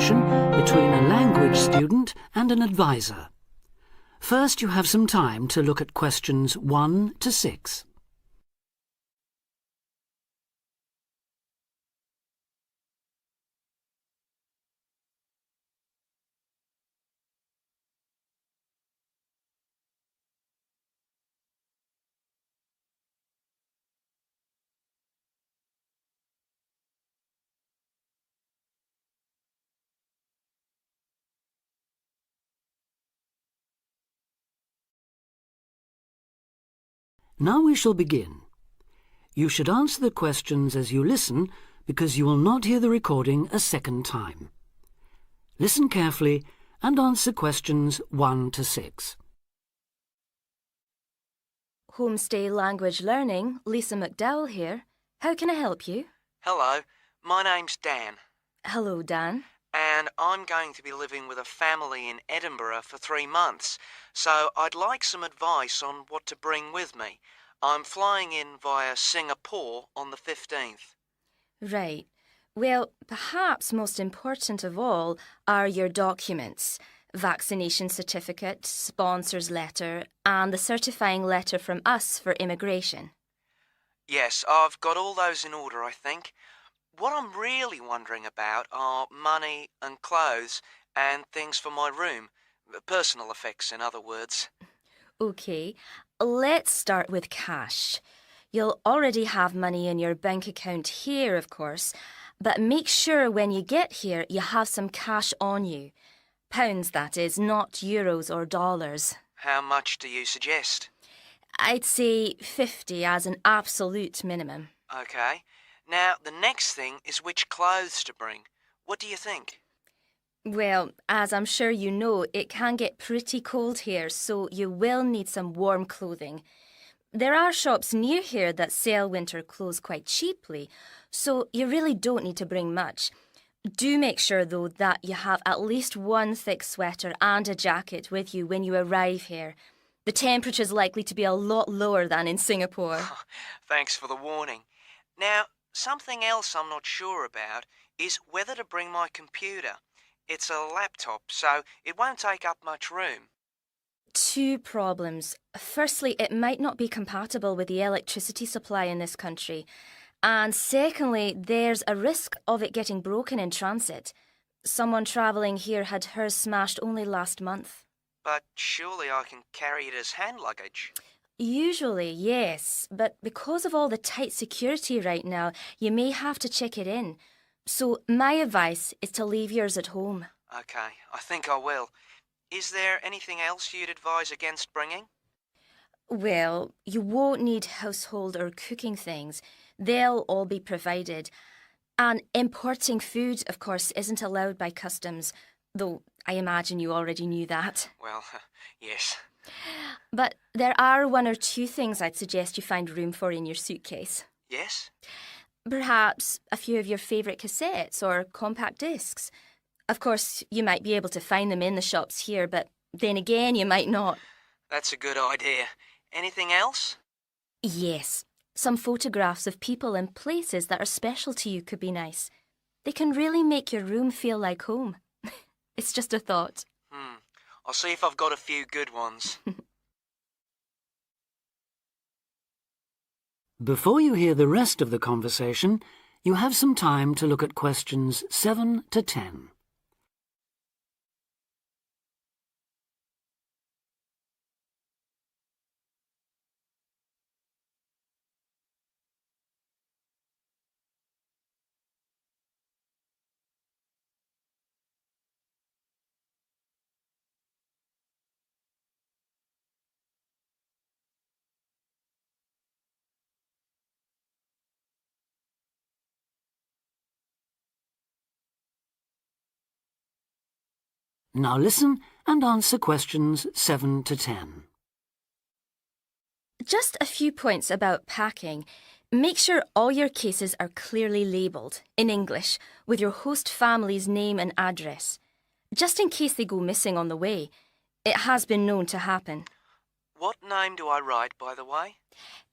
conversation between a language student and an advisor. First, you have some time to look at questions 1 to 6. Now we shall begin. You should answer the questions as you listen because you will not hear the recording a second time. Listen carefully and answer questions 1 to 6. Homestay Language Learning, Lisa McDowell here. How can I help you? Hello, my name's Dan, Hello, Dan. and I'm going to be living with a family in Edinburgh for 3 months, so I'd like some advice on what to bring with me. I'm flying in via Singapore on the 15th. Right. Well, perhaps most important of all are your documents. Vaccination certificate, sponsor's letter, and the certifying letter from us for immigration. Yes, I've got all those in order, I think. What I'm really wondering about are money and clothes and things for my room. Personal effects, in other words. OK, let's start with cash. You'll already have money in your bank account here, of course, but make sure when you get here you have some cash on you. Pounds, that is, not euros or dollars. How much do you suggest? I'd say 50 as an absolute minimum. OK. Now, the next thing is which clothes to bring. What do you think? Well, as I'm sure you know, it can get pretty cold here, so you will need some warm clothing. There are shops near here that sell winter clothes quite cheaply, so you really don't need to bring much. Do make sure, though, that you have at least one thick sweater and a jacket with you when you arrive here. The temperature's likely to be a lot lower than in Singapore. Thanks for the warning. Now, something else I'm not sure about is whether to bring my computer. It's a laptop, so it won't take up much room. 2 problems. Firstly, it might not be compatible with the electricity supply in this country. And secondly, there's a risk of it getting broken in transit. Someone travelling here had hers smashed only last month. But surely I can carry it as hand luggage. Usually, yes, but because of all the tight security right now, you may have to check it in. So my advice is to leave yours at home. OK, I think I will. Is there anything else you'd advise against bringing? Well, you won't need household or cooking things. They'll all be provided. And importing food, of course, isn't allowed by customs, though I imagine you already knew that. Well, yes. But there are 1 or 2 things I'd suggest you find room for in your suitcase. Yes? Perhaps a few of your favourite cassettes or compact discs. Of course, you might be able to find them in the shops here, but then again, you might not. That's a good idea. Anything else? Yes, some photographs of people and places that are special to you could be nice. They can really make your room feel like home. It's just a thought. I'll see if I've got a few good ones. Before you hear the rest of the conversation, you have some time to look at questions 7 to 10. Now listen and answer questions 7 to 10. Just a few points about packing. Make sure all your cases are clearly labelled, in English, with your host family's name and address. Just in case they go missing on the way. It has been known to happen. What name do I write, by the way?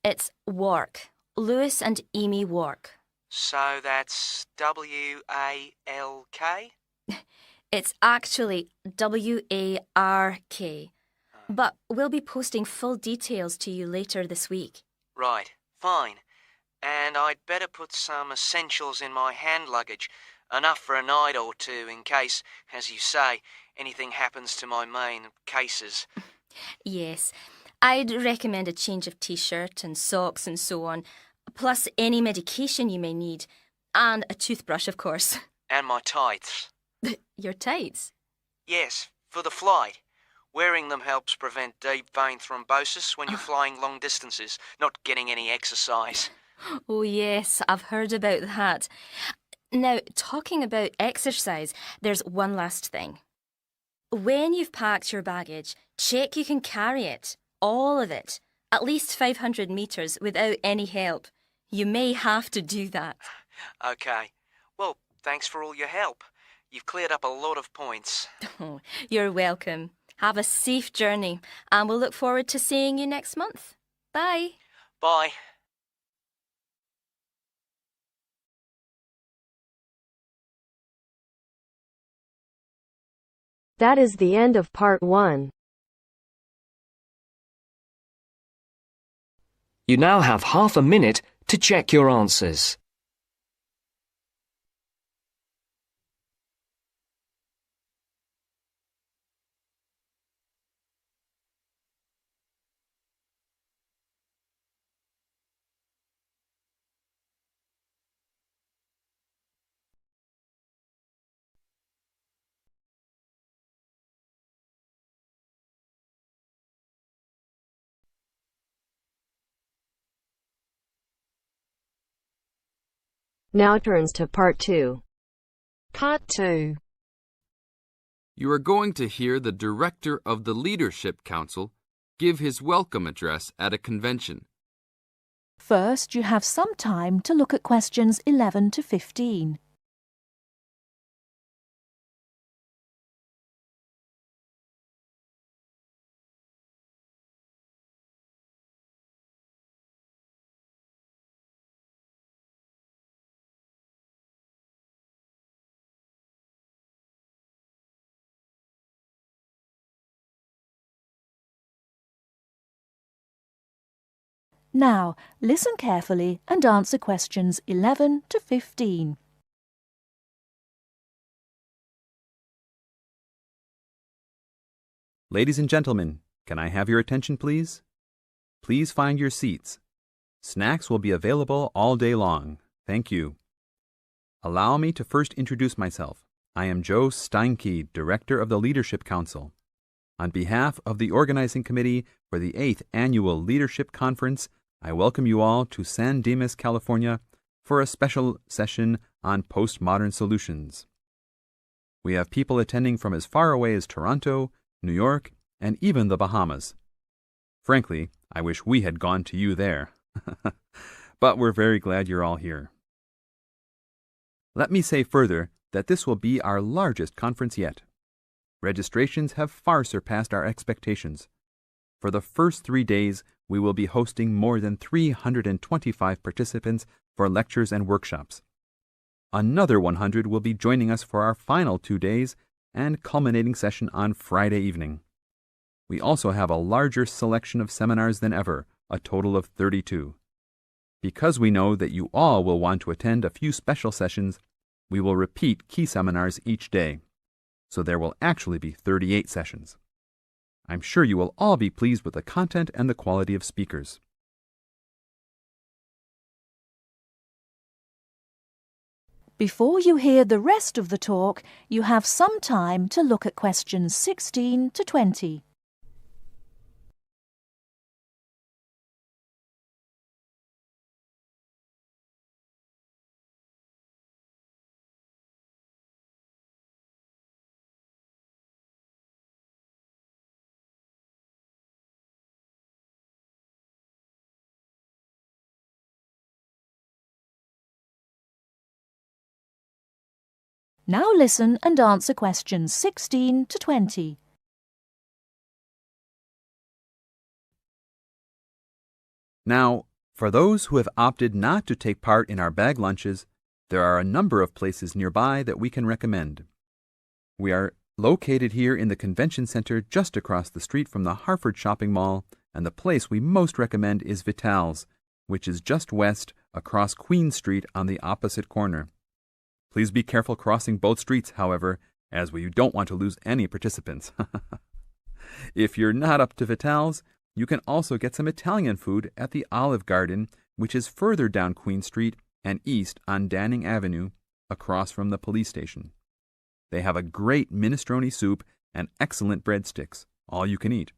It's Wark. Lewis and Amy Wark. So that's W-A-L-K? It's actually W-A-R-K. But we'll be posting full details to you later this week. Right, fine. And I'd better put some essentials in my hand luggage, enough for a night or two in case, as you say, anything happens to my main cases. Yes, I'd recommend a change of t-shirt and socks and so on, plus any medication you may need, and a toothbrush, of course. And my tights. Your tights? Yes, for the flight. Wearing them helps prevent deep vein thrombosis when you're flying long distances, not getting any exercise. Oh yes, I've heard about that. Now, talking about exercise, there's one last thing. When you've packed your baggage, check you can carry it, all of it, at least 500 metres without any help. You may have to do that. Okay. Well, thanks for all your help. You've cleared up a lot of points. Oh, you're welcome. Have a safe journey, and we'll look forward to seeing you next month. Bye. Bye. That is the end of part 1. You now have half a minute to check your answers. Now turns to part 2. Part 2. You are going to hear the director of the Leadership Council give his welcome address at a convention. First, you have some time to look at questions 11 to 15. Now, listen carefully and answer questions 11 to 15. Ladies and gentlemen, can I have your attention, please? Please find your seats. Snacks will be available all day long. Thank you. Allow me to first introduce myself. I am Joe Steinke, Director of the Leadership Council. On behalf of the Organizing Committee for the 8th Annual Leadership Conference, I welcome you all to San Dimas, California, for a special session on postmodern solutions. We have people attending from as far away as Toronto, New York, and even the Bahamas. Frankly, I wish we had gone to you there. But we're very glad you're all here. Let me say further that this will be our largest conference yet. Registrations have far surpassed our expectations. For the first 3 days, we will be hosting more than 325 participants for lectures and workshops. Another 100 will be joining us for our final 2 days and culminating session on Friday evening. We also have a larger selection of seminars than ever, a total of 32. Because we know that you all will want to attend a few special sessions, we will repeat key seminars each day. So there will actually be 38 sessions. I'm sure you will all be pleased with the content and the quality of speakers. Before you hear the rest of the talk, you have some time to look at questions 16 to 20. Now listen and answer questions 16 to 20. Now, for those who have opted not to take part in our bag lunches, there are a number of places nearby that we can recommend. We are located here in the convention center just across the street from the Harford Shopping Mall, and the place we most recommend is Vital's, which is just west across Queen Street on the opposite corner. Please be careful crossing both streets, however, as we don't want to lose any participants. If you're not up to Vital's, you can also get some Italian food at the Olive Garden, which is further down Queen Street and east on Danning Avenue, across from the police station. They have a great minestrone soup and excellent breadsticks, all you can eat.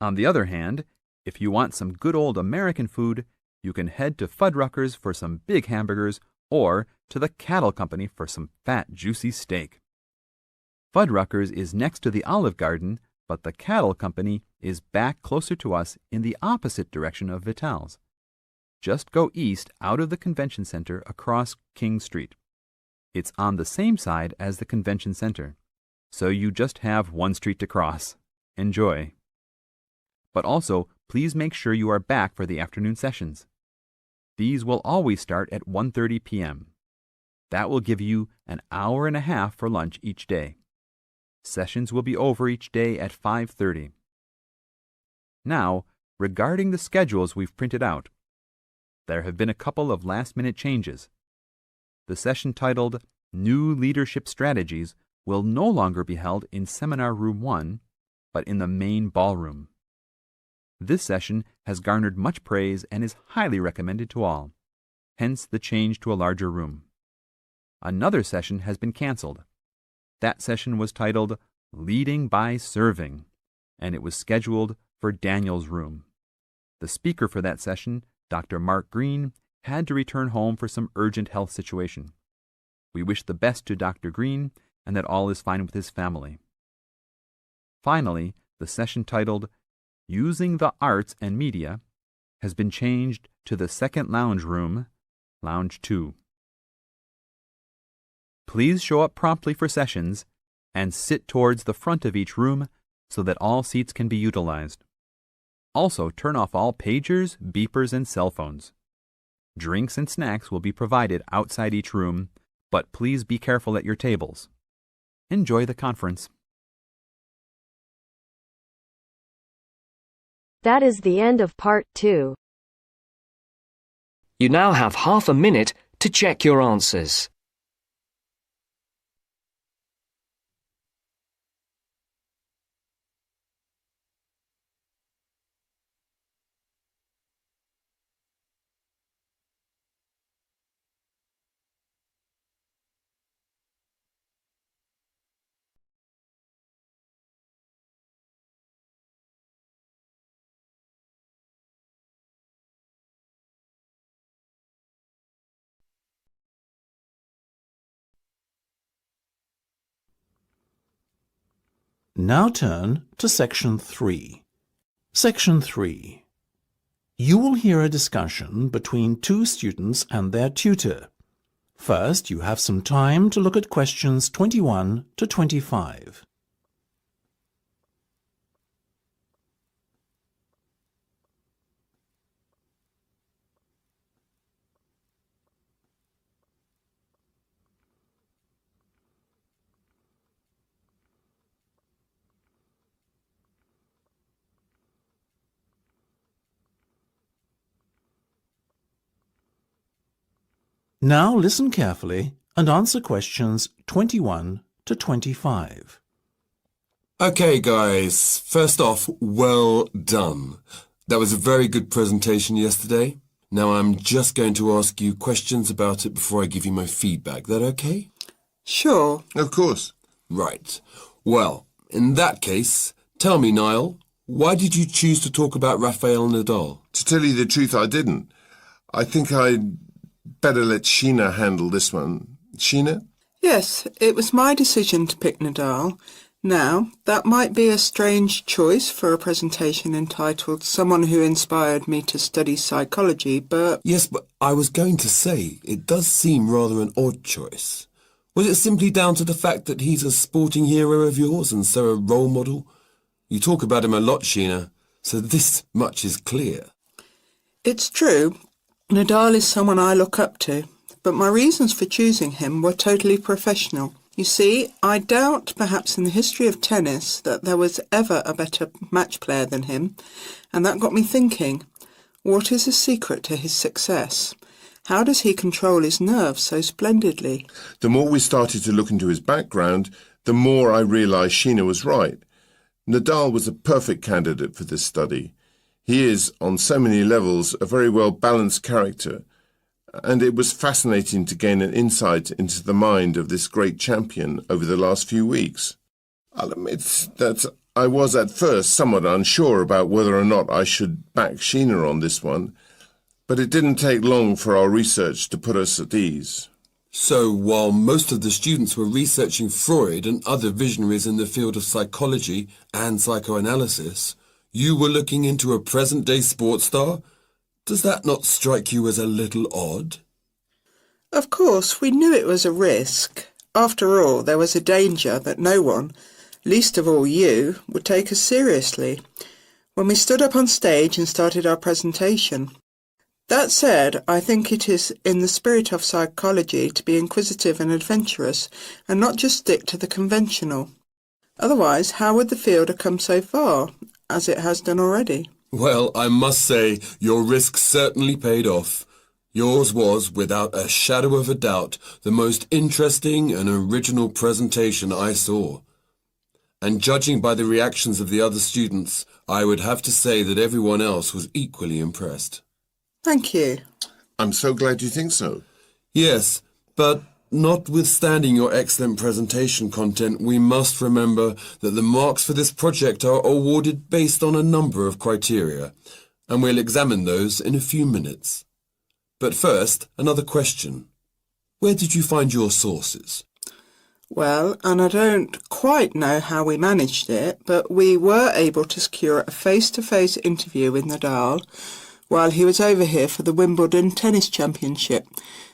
On the other hand, if you want some good old American food, you can head to Fuddruckers for some big hamburgers or to the Cattle Company for some fat, juicy steak. Fuddruckers is next to the Olive Garden, but the Cattle Company is back closer to us in the opposite direction of Vital's. Just go east out of the convention center across King Street. It's on the same side as the convention center, so you just have one street to cross. Enjoy. But also, please make sure you are back for the afternoon sessions. These will always start at 1:30 p.m. That will give you an hour and a half for lunch each day. Sessions will be over each day at 5:30. Now, regarding the schedules we've printed out, there have been a couple of last-minute changes. The session titled New Leadership Strategies will no longer be held in Seminar Room 1, but in the main ballroom. This session has garnered much praise and is highly recommended to all, hence the change to a larger room. Another session has been canceled. That session was titled Leading by Serving, and it was scheduled for Daniel's room. The speaker for that session, Dr. Mark Green, had to return home for some urgent health situation. We wish the best to Dr. Green and that all is fine with his family. Finally, the session titled Using the Arts and Media has been changed to the second lounge room, Lounge 2. Please show up promptly for sessions and sit towards the front of each room so that all seats can be utilized. Also, turn off all pagers, beepers, and cell phones. Drinks and snacks will be provided outside each room, but please be careful at your tables. Enjoy the conference. That is the end of part 2. You now have half a minute to check your answers. Now turn to Section 3. Section 3. You will hear a discussion between two students and their tutor. First, you have some time to look at questions 21 to 25. Now listen carefully and answer questions 21 to 25. Okay, guys. First off, well done. That was a very good presentation yesterday. Now I'm just going to ask you questions about it before I give you my feedback. That okay? Sure. Of course. Right. Well, in that case, tell me, Niall, why did you choose to talk about Rafael Nadal? To tell you the truth, I didn't. I think I'd better let Sheena handle this one. Sheena? Yes, it was my decision to pick Nadal. Now, that might be a strange choice for a presentation entitled Someone Who Inspired Me to Study Psychology, but... Yes, but I was going to say, it does seem rather an odd choice. Was it simply down to the fact that he's a sporting hero of yours and so a role model? You talk about him a lot, Sheena, so this much is clear. It's true. Nadal is someone I look up to, but my reasons for choosing him were totally professional. You see, I doubt perhaps in the history of tennis that there was ever a better match player than him, and that got me thinking, what is the secret to his success? How does he control his nerves so splendidly? The more we started to look into his background, the more I realised Sheena was right. Nadal was a perfect candidate for this study. He is, on so many levels, a very well-balanced character, and it was fascinating to gain an insight into the mind of this great champion over the last few weeks. I'll admit that I was at first somewhat unsure about whether or not I should back Sheena on this one, but it didn't take long for our research to put us at ease. So, while most of the students were researching Freud and other visionaries in the field of psychology and psychoanalysis, you were looking into a present-day sports star? Does that not strike you as a little odd? Of course, we knew it was a risk. After all, there was a danger that no one, least of all you, would take us seriously when we stood up on stage and started our presentation. That said, I think it is in the spirit of psychology to be inquisitive and adventurous and not just stick to the conventional. Otherwise, how would the field have come so far, as it has done already? Well, I must say, your risk certainly paid off. Yours was, without a shadow of a doubt, the most interesting and original presentation I saw. And judging by the reactions of the other students, I would have to say that everyone else was equally impressed. Thank you. I'm so glad you think so. Yes, but notwithstanding your excellent presentation content, we must remember that the marks for this project are awarded based on a number of criteria, and we'll examine those in a few minutes. But first, another question. Where did you find your sources? Well, and I don't quite know how we managed it, but we were able to secure a face-to-face interview with Nadal while he was over here for the Wimbledon Tennis Championship,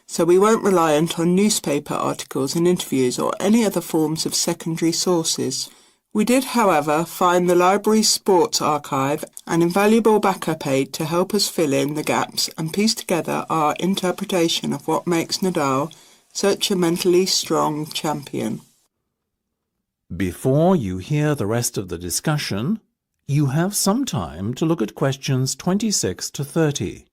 so we weren't reliant on newspaper articles and interviews or any other forms of secondary sources. We did, however, find the library's sports archive, an invaluable backup aid to help us fill in the gaps and piece together our interpretation of what makes Nadal such a mentally strong champion. Before you hear the rest of the discussion, you have some time to look at questions 26 to 30.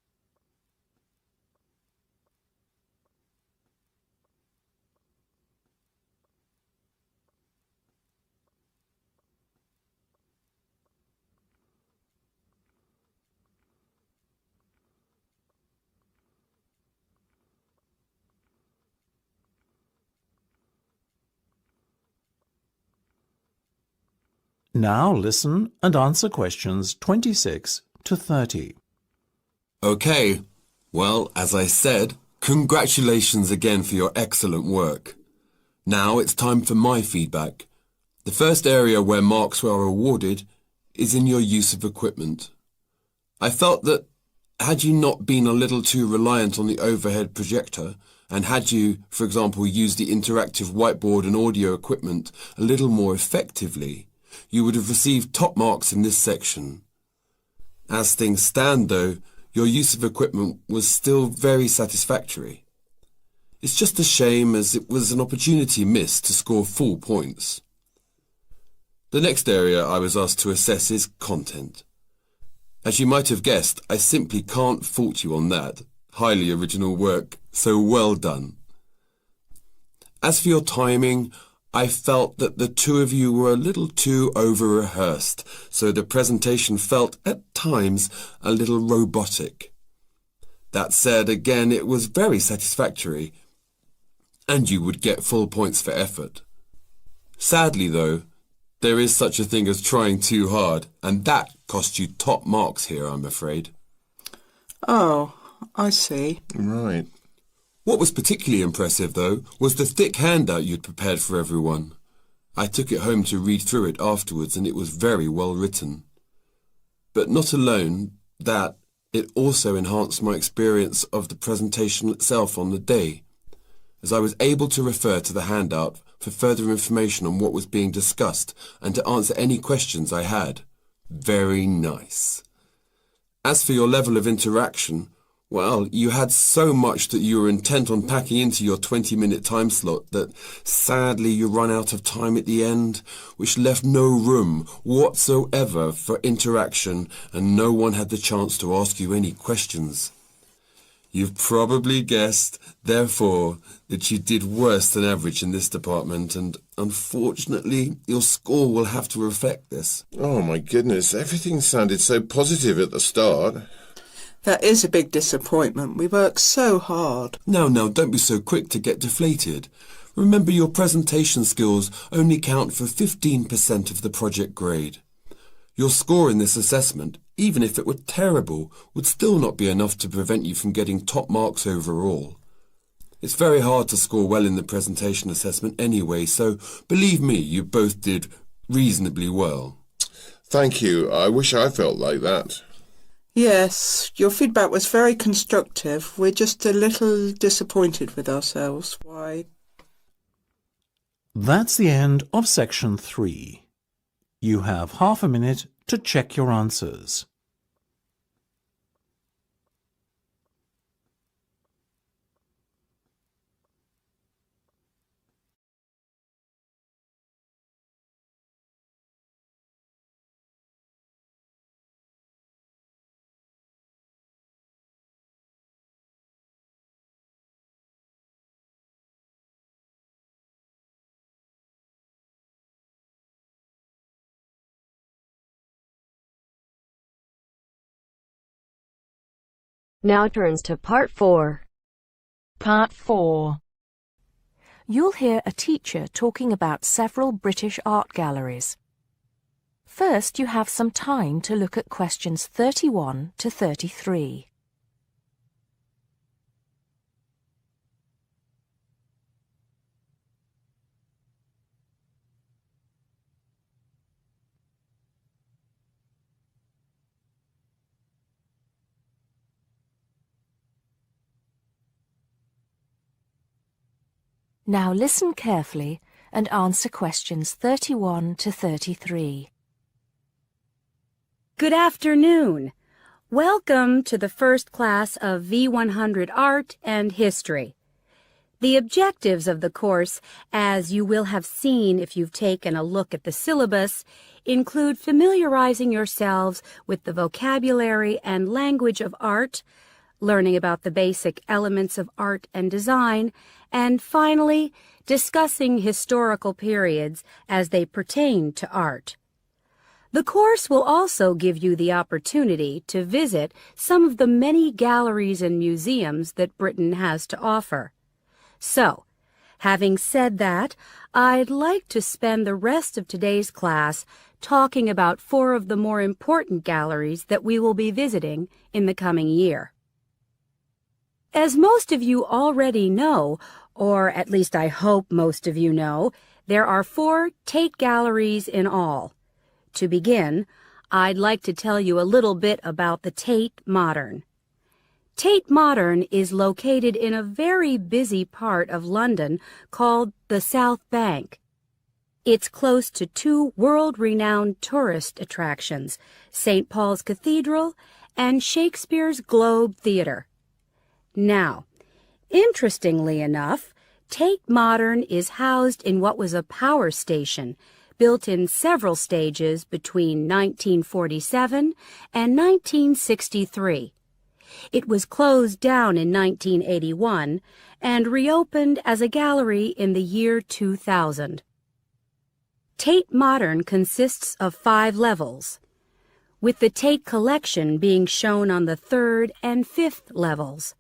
Now listen and answer questions 26 to 30. Okay, well, as I said, congratulations again for your excellent work. Now it's time for my feedback. The first area where marks were awarded is in your use of equipment. I felt that had you not been a little too reliant on the overhead projector, and had you, for example, used the interactive whiteboard and audio equipment a little more effectively, you would have received top marks in this section. As things stand, though, your use of equipment was still very satisfactory. It's just a shame as it was an opportunity missed to score full points. The next area I was asked to assess is content. As you might have guessed, I simply can't fault you on that. Highly original work, so well done. As for your timing, I felt that the two of you were a little too over-rehearsed, so the presentation felt, at times, a little robotic. That said, again, it was very satisfactory, and you would get full points for effort. Sadly, though, there is such a thing as trying too hard, and that cost you top marks here, I'm afraid. Oh, I see. Right. What was particularly impressive, though, was the thick handout you'd prepared for everyone. I took it home to read through it afterwards, and it was very well written. But not alone that, it also enhanced my experience of the presentation itself on the day, as I was able to refer to the handout for further information on what was being discussed and to answer any questions I had. Very nice. As for your level of interaction, Well, you had so much that you were intent on packing into your 20-minute time slot that sadly you run out of time at the end, which left no room whatsoever for interaction and no one had the chance to ask you any questions. You've probably guessed, therefore, that you did worse than average in this department, and unfortunately, your score will have to reflect this. Oh my goodness, everything sounded so positive at the start. That is a big disappointment. We worked so hard. Now, don't be so quick to get deflated. Remember, your presentation skills only count for 15% of the project grade. Your score in this assessment, even if it were terrible, would still not be enough to prevent you from getting top marks overall. It's very hard to score well in the presentation assessment anyway, so believe me, you both did reasonably well. Thank you. I wish I felt like that. Yes, your feedback was very constructive. We're just a little disappointed with ourselves. Why? That's the end of section 3. You have half a minute to check your answers. Now turns to part 4. Part 4. You'll hear a teacher talking about several British art galleries. First, you have some time to look at questions 31 to 33. Now listen carefully and answer questions 31 to 33. Good afternoon. Welcome to the first class of V100 Art and History. The objectives of the course, as you will have seen if you've taken a look at the syllabus, include familiarizing yourselves with the vocabulary and language of art, learning about the basic elements of art and design, and finally, discussing historical periods as they pertain to art. The course will also give you the opportunity to visit some of the many galleries and museums that Britain has to offer. So, having said that, I'd like to spend the rest of today's class talking about 4 of the more important galleries that we will be visiting in the coming year. As most of you already know, or at least I hope most of you know, there are 4 Tate galleries in all. To begin, I'd like to tell you a little bit about the Tate Modern. Tate Modern is located in a very busy part of London called the South Bank. It's close to 2 world-renowned tourist attractions, St. Paul's Cathedral and Shakespeare's Globe Theatre. Now, interestingly enough, Tate Modern is housed in what was a power station, built in several stages between 1947 and 1963. It was closed down in 1981 and reopened as a gallery in the year 2000. Tate Modern consists of 5 levels, with the Tate collection being shown on the 3rd and 5th levels.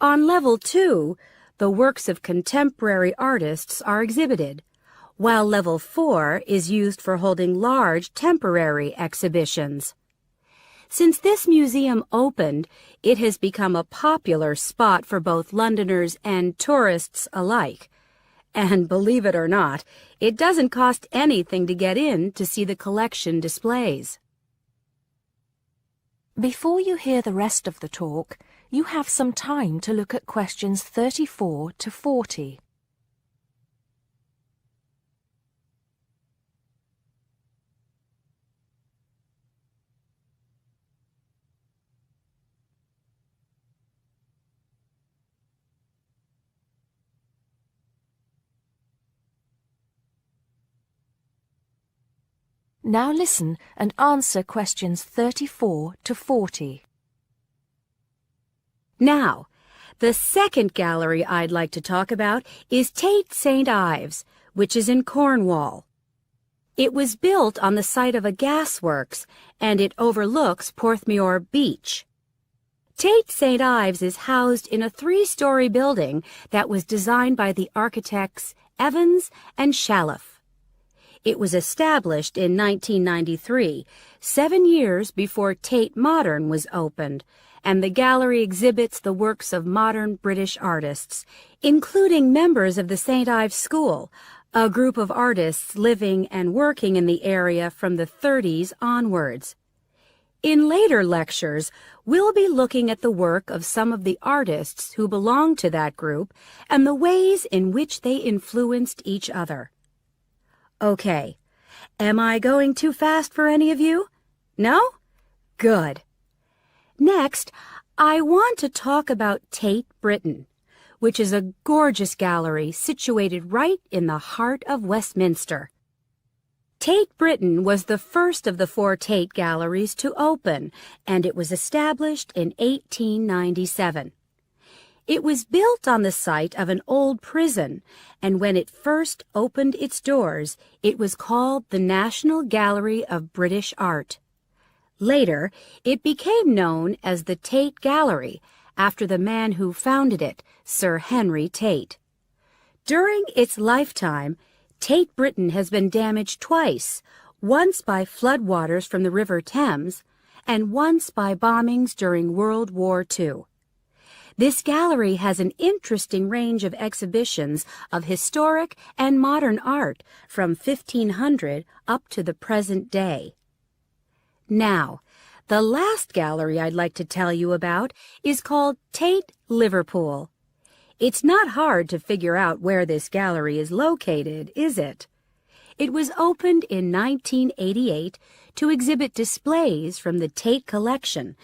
On level 2, the works of contemporary artists are exhibited, while level 4 is used for holding large temporary exhibitions. Since this museum opened, it has become a popular spot for both Londoners and tourists alike. And believe it or not, it doesn't cost anything to get in to see the collection displays. Before you hear the rest of the talk, you have some time to look at questions 34 to 40. Now listen and answer questions 34 to 40. Now, the second gallery I'd like to talk about is Tate St. Ives, which is in Cornwall. It was built on the site of a gasworks, and it overlooks Porthmeor Beach. Tate St. Ives is housed in a 3-story building that was designed by the architects Evans and Shalliff. It was established in 1993, 7 years before Tate Modern was opened, and the gallery exhibits the works of modern British artists, including members of the St. Ives School, a group of artists living and working in the area from the 30s onwards. In later lectures, we'll be looking at the work of some of the artists who belong to that group and the ways in which they influenced each other. Okay, am I going too fast for any of you? No? Good. Next, I want to talk about Tate Britain, which is a gorgeous gallery situated right in the heart of Westminster. Tate Britain was the first of the 4 Tate galleries to open, and it was established in 1897. It was built on the site of an old prison, and when it first opened its doors, it was called the National Gallery of British Art. Later, it became known as the Tate Gallery, after the man who founded it, Sir Henry Tate. During its lifetime, Tate Britain has been damaged twice, once by floodwaters from the River Thames, and once by bombings during World War II. This gallery has an interesting range of exhibitions of historic and modern art from 1500 up to the present day. Now, the last gallery I'd like to tell you about is called Tate Liverpool. It's not hard to figure out where this gallery is located, is it? It was opened in 1988 to exhibit displays from the Tate collection,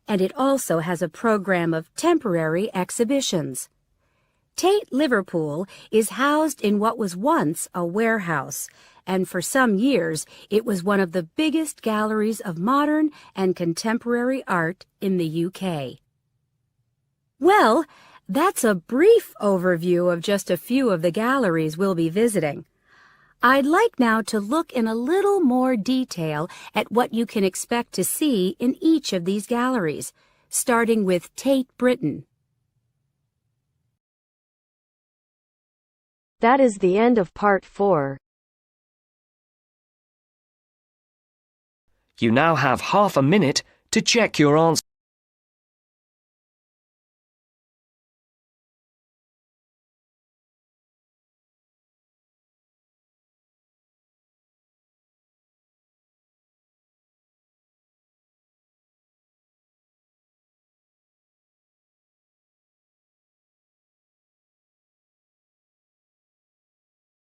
and it also has a program of temporary exhibitions. Tate Liverpool is housed in what was once a warehouse, and for some years it was one of the biggest galleries of modern and contemporary art in the UK. Well, that's a brief overview of just a few of the galleries we'll be visiting. I'd like now to look in a little more detail at what you can expect to see in each of these galleries, starting with Tate Britain. That is the end of part 4. You now have half a minute to check your answer.